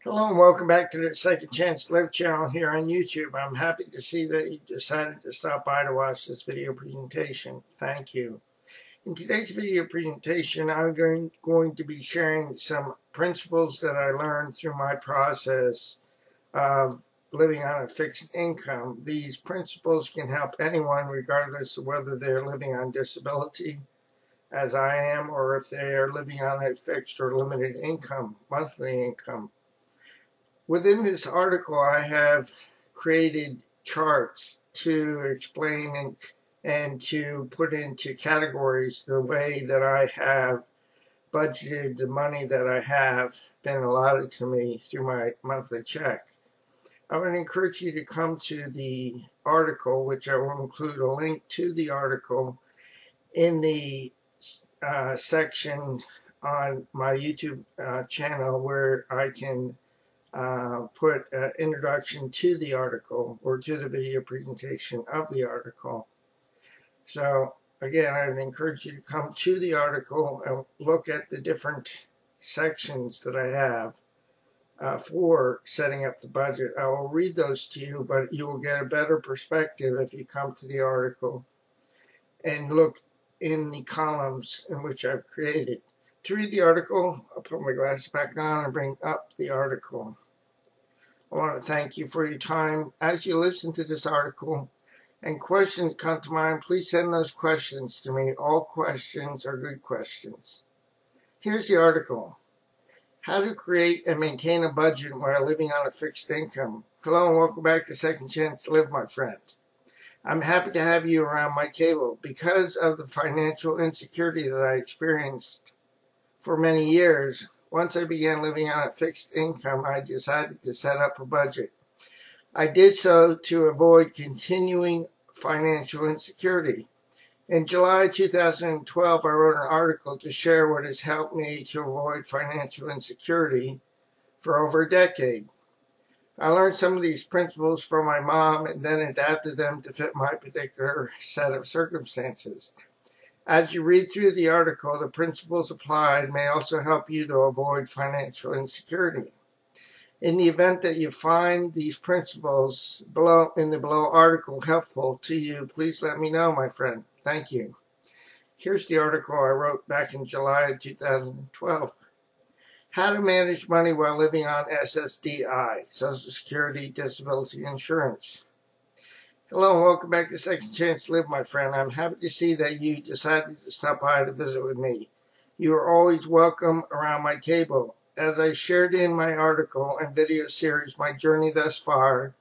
Hello and welcome back to the Second Chance Live channel here on YouTube. I'm happy to see that you decided to stop by to watch this video presentation. Thank you. In today's video presentation, I'm going to be sharing some principles that I learned through my process of living on a fixed income. These principles can help anyone regardless of whether they're living on disability, as I am, or if they are living on a fixed or limited income, monthly income. Within this article, I have created charts to explain and to put into categories the way that I have budgeted the money that I have been allotted to me through my monthly check. I would encourage you to come to the article, which I will include a link to the article in the section on my YouTube channel where I can put an introduction to the article or to the video presentation of the article. So again, I would encourage you to come to the article and look at the different sections that I have for setting up the budget. I will read those to you, but you will get a better perspective if you come to the article and look in the columns in which I've created. To read the article, I'll put my glasses back on and bring up the article. I want to thank you for your time. As you listen to this article and questions come to mind, please send those questions to me. All questions are good questions. Here's the article. How to create and maintain a budget while living on a fixed income. Hello and welcome back to Second Chance to Live, my friend. I'm happy to have you around my table. Because of the financial insecurity that I experienced for many years, once I began living on a fixed income, I decided to set up a budget. I did so to avoid continuing financial insecurity. In July 2012, I wrote an article to share what has helped me to avoid financial insecurity for over a decade. I learned some of these principles from my mom and then adapted them to fit my particular set of circumstances. As you read through the article, the principles applied may also help you to avoid financial insecurity. In the event that you find these principles in the below article helpful to you, please let me know, my friend. Thank you. Here's the article I wrote back in July of 2012. How to manage money while living on SSDI, Social Security Disability Insurance. Hello and welcome back to Second Chance to Live, my friend. I'm happy to see that you decided to stop by to visit with me. You are always welcome around my table. As I shared in my article and video series, my journey thus far,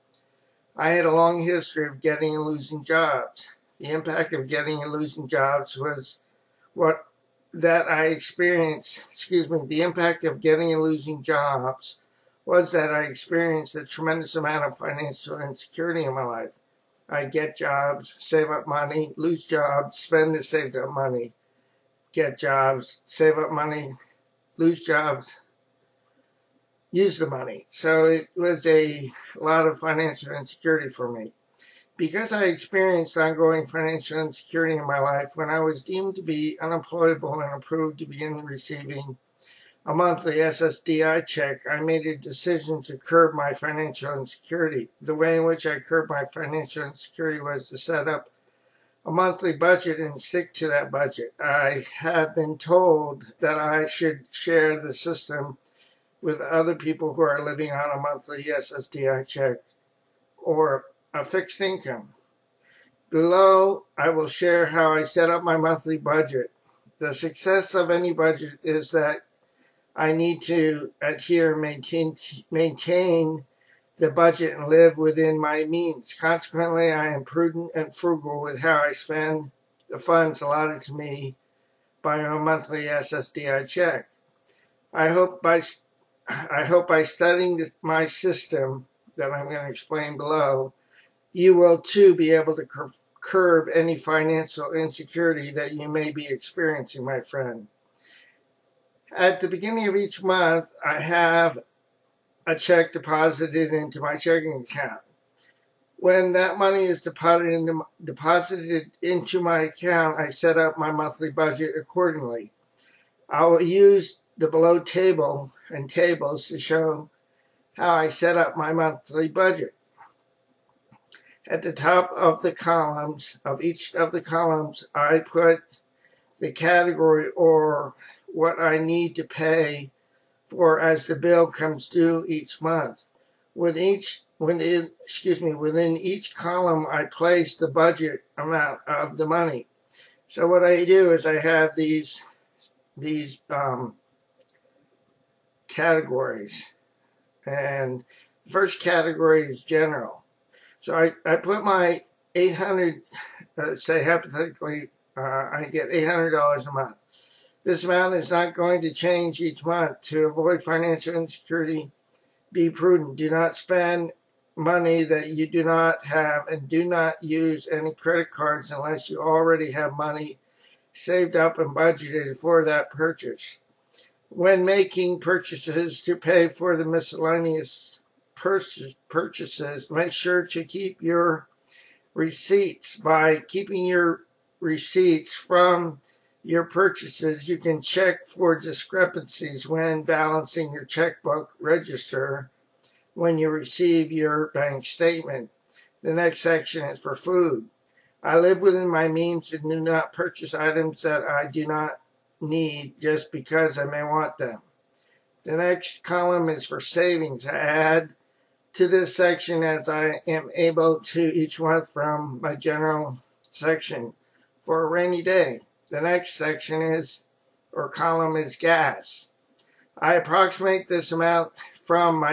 I had a long history of getting and losing jobs. The impact of getting and losing jobs was the impact of getting and losing jobs was that I experienced a tremendous amount of financial insecurity in my life. I get jobs, save up money, lose jobs, spend the saved up money, get jobs, save up money, lose jobs, use the money. So it was a lot of financial insecurity for me. Because I experienced ongoing financial insecurity in my life, when I was deemed to be unemployable and approved to begin receiving a monthly SSDI check, I made a decision to curb my financial insecurity. The way in which I curbed my financial insecurity was to set up a monthly budget and stick to that budget. I have been told that I should share the system with other people who are living on a monthly SSDI check or a fixed income. Below, I will share how I set up my monthly budget. The success of any budget is that I need to adhere, maintain the budget and live within my means. Consequently, I am prudent and frugal with how I spend the funds allotted to me by my monthly SSDI check. I hope by studying my system that I'm going to explain below, you will too be able to curb any financial insecurity that you may be experiencing, my friend. At the beginning of each month, I have a check deposited into my checking account. When that money is deposited into my account, I set up my monthly budget accordingly. I will use the below table and tables to show how I set up my monthly budget. At the top of the columns, of each of the columns, I put the category or what I need to pay for as the bill comes due each month. Within each column, I place the budget amount of the money. So what I do is I have these categories, and the first category is general. So I put my 800, say hypothetically, I get $800 a month. This amount is not going to change each month. To avoid financial insecurity, be prudent. Do not spend money that you do not have, and do not use any credit cards unless you already have money saved up and budgeted for that purchase. When making purchases to pay for the miscellaneous purchases, make sure to keep your receipts. By keeping your receipts from your purchases, you can check for discrepancies when balancing your checkbook register when you receive your bank statement. The next section is for food. I live within my means and do not purchase items that I do not need just because I may want them. The next column is for savings. I add to this section as I am able to each month from my general section for a rainy day. The next section is, or column, is gas. I approximate this amount from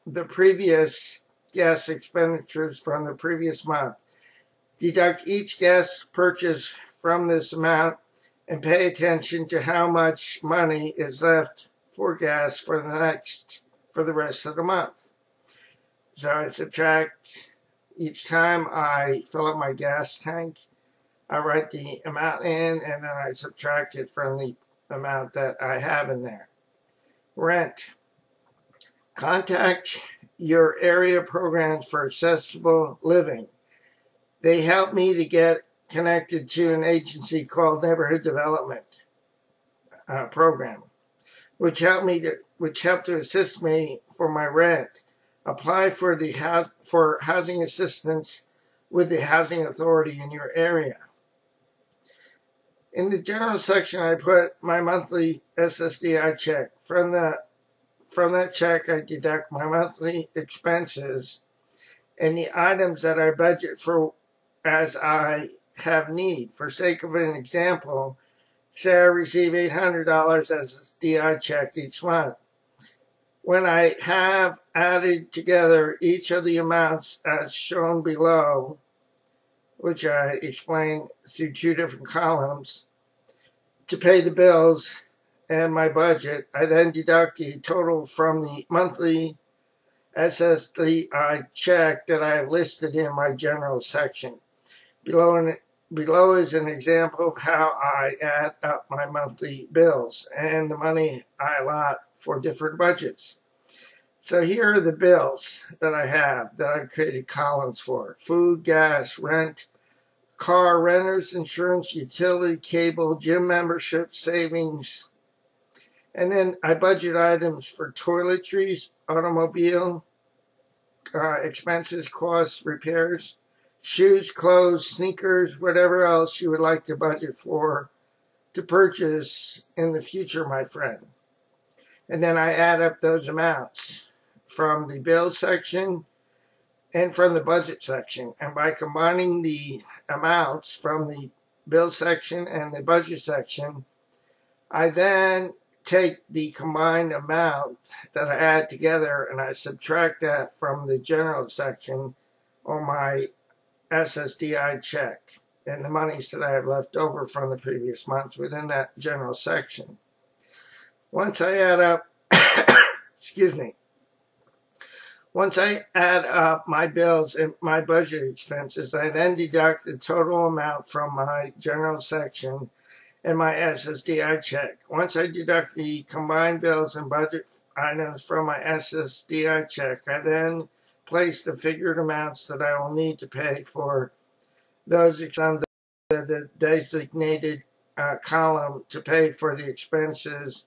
the previous gas expenditures from the previous month. Deduct each gas purchase from this amount and pay attention to how much money is left for gas for the rest of the month. So I subtract each time I fill up my gas tank. I write the amount in, and then I subtract it from the amount that I have in there. Rent. Contact your area programs for accessible living. They help me to get connected to an agency called Neighborhood Development Program, which help to assist me for my rent. Apply for housing assistance with the housing authority in your area. In the general section, I put my monthly SSDI check. From that check, I deduct my monthly expenses and the items that I budget for as I have need. For sake of an example, say I receive $800 as a SSDI check each month. When I have added together each of the amounts as shown below, which I explain through two different columns, to pay the bills and my budget, I then deduct the total from the monthly SSDI check that I have listed in my general section. Below is an example of how I add up my monthly bills and the money I allot for different budgets. So here are the bills that I have that I created columns for: food, gas, rent, car, renters, insurance, utility, cable, gym membership, savings. And then I budget items for toiletries, automobile expenses, costs, repairs, shoes, clothes, sneakers, whatever else you would like to budget for to purchase in the future, my friend. And then I add up those amounts from the bill section and from the budget section. And by combining the amounts from the bill section and the budget section, I then take the combined amount that I add together and I subtract that from the general section on my SSDI check and the monies that I have left over from the previous month within that general section. Once I add up, once I add up my bills and my budget expenses, I then deduct the total amount from my general section and my SSDI check. Once I deduct the combined bills and budget items from my SSDI check, I then place the figured amounts that I will need to pay for those on the designated column to pay for the expenses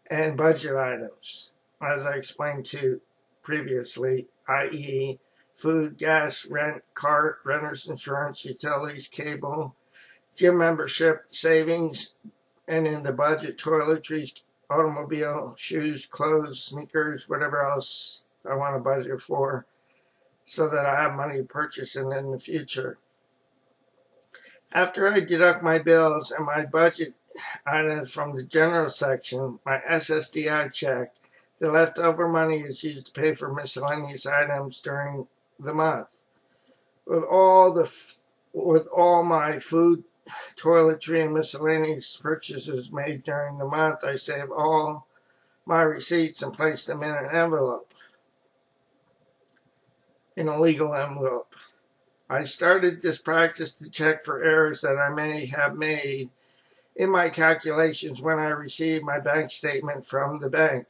and budget items, as I explained to previously, i.e. food, gas, rent, car, renter's insurance, utilities, cable, gym membership, savings, and in the budget, toiletries, automobile, shoes, clothes, sneakers, whatever else I want to budget for, so that I have money to purchase in the future. After I deduct my bills and my budget items from the general section, my SSDI check, the leftover money is used to pay for miscellaneous items during the month. With all my food, toiletry, and miscellaneous purchases made during the month, I save all my receipts and place them in an envelope, in a legal envelope. I started this practice to check for errors that I may have made in my calculations when I received my bank statement from the bank.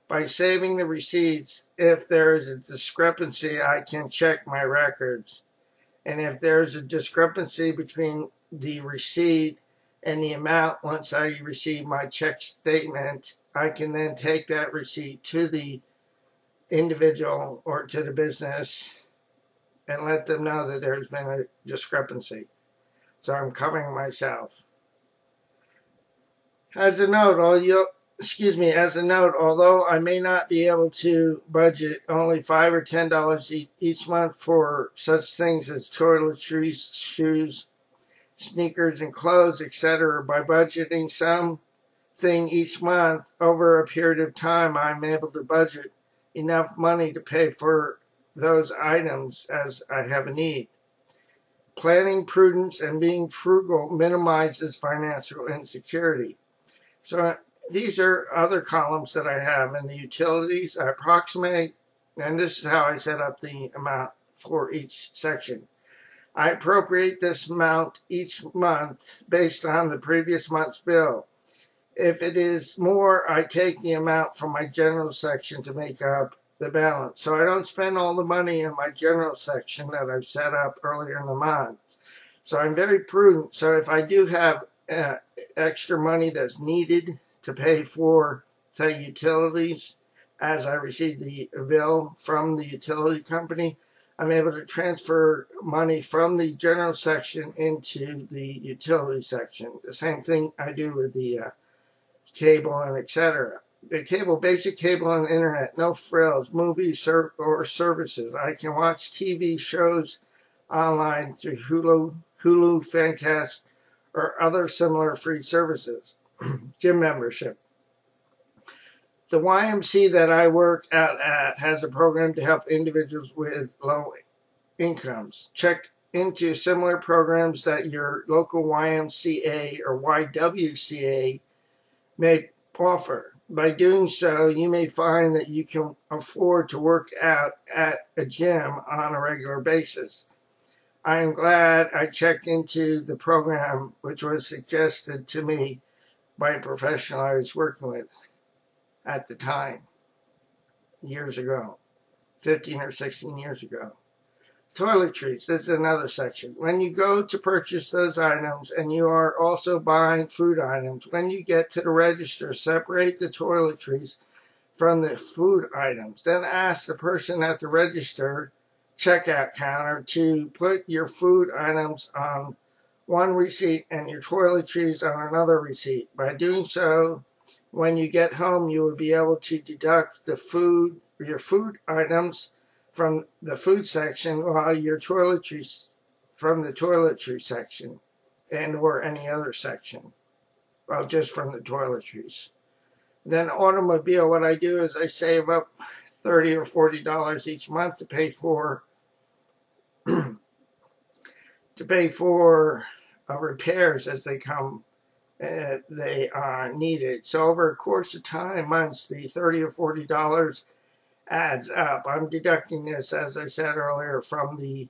By saving the receipts, if there is a discrepancy, I can check my records. And if there's a discrepancy between the receipt and the amount once I receive my check statement, I can then take that receipt to the individual or to the business and let them know that there's been a discrepancy. So I'm covering myself. As a note, although I may not be able to budget only $5 or $10 each month for such things as toiletries, shoes, sneakers, and clothes, etc., by budgeting something each month over a period of time, I'm able to budget enough money to pay for those items as I have a need. Planning, prudence, and being frugal minimizes financial insecurity. So these are other columns that I have. In the utilities, I approximate, and this is how I set up the amount for each section. I appropriate this amount each month based on the previous month's bill. If it is more, I take the amount from my general section to make up the balance. So I don't spend all the money in my general section that I've set up earlier in the month. So I'm very prudent. So if I do have extra money that's needed to pay for, say, utilities, as I receive the bill from the utility company, I'm able to transfer money from the general section into the utility section. The same thing I do with the cable and etc. The cable, basic cable and internet, no frills, movies or services. I can watch TV shows online through Hulu, Fancast, or other similar free services. Gym membership. The YMCA that I work out at has a program to help individuals with low incomes. Check into similar programs that your local YMCA or YWCA may offer. By doing so, you may find that you can afford to work out at a gym on a regular basis. I am glad I checked into the program which was suggested to me by a professional I was working with at the time, years ago, 15 or 16 years ago. Toiletries, this is another section. When you go to purchase those items and you are also buying food items, when you get to the register, separate the toiletries from the food items. Then ask the person at the register checkout counter to put your food items on one receipt and your toiletries on another receipt. By doing so, when you get home, you will be able to deduct your food items from the food section, while your toiletries from the toiletry section, and or any other section. Well, just from the toiletries. Then automobile, what I do is I save up $30 or $40 each month to pay for repairs as they come. They are needed. So over a course of time, months, the $30 or $40 adds up. I'm deducting this, as I said earlier, from the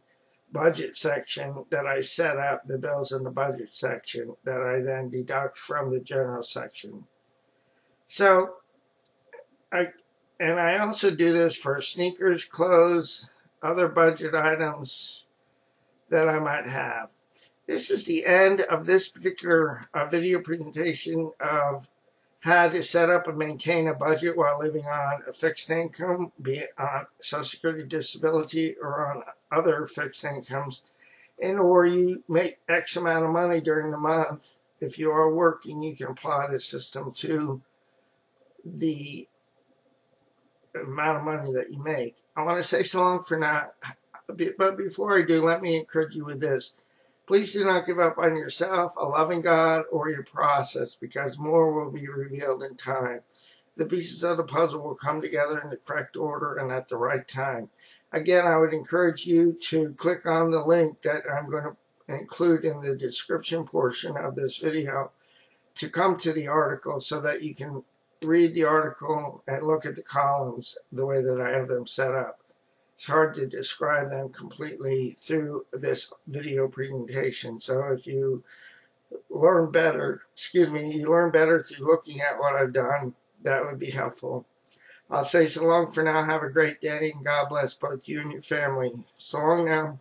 budget section that I set up, the bills in the budget section that I then deduct from the general section. So, I also do this for sneakers, clothes, other budget items that I might have. This is the end of this particular video presentation of how to set up and maintain a budget while living on a fixed income, be it on Social Security, disability, or on other fixed incomes, and or you make X amount of money during the month. If you are working, you can apply this system to the amount of money that you make. I want to say so long for now, but before I do, let me encourage you with this. Please do not give up on yourself, a loving God, or your process, because more will be revealed in time. The pieces of the puzzle will come together in the correct order and at the right time. Again, I would encourage you to click on the link that I'm going to include in the description portion of this video to come to the article so that you can read the article and look at the columns the way that I have them set up. It's hard to describe them completely through this video presentation. So if you learn better, you learn better through looking at what I've done, that would be helpful. I'll say so long for now. Have a great day, and God bless both you and your family. So long now.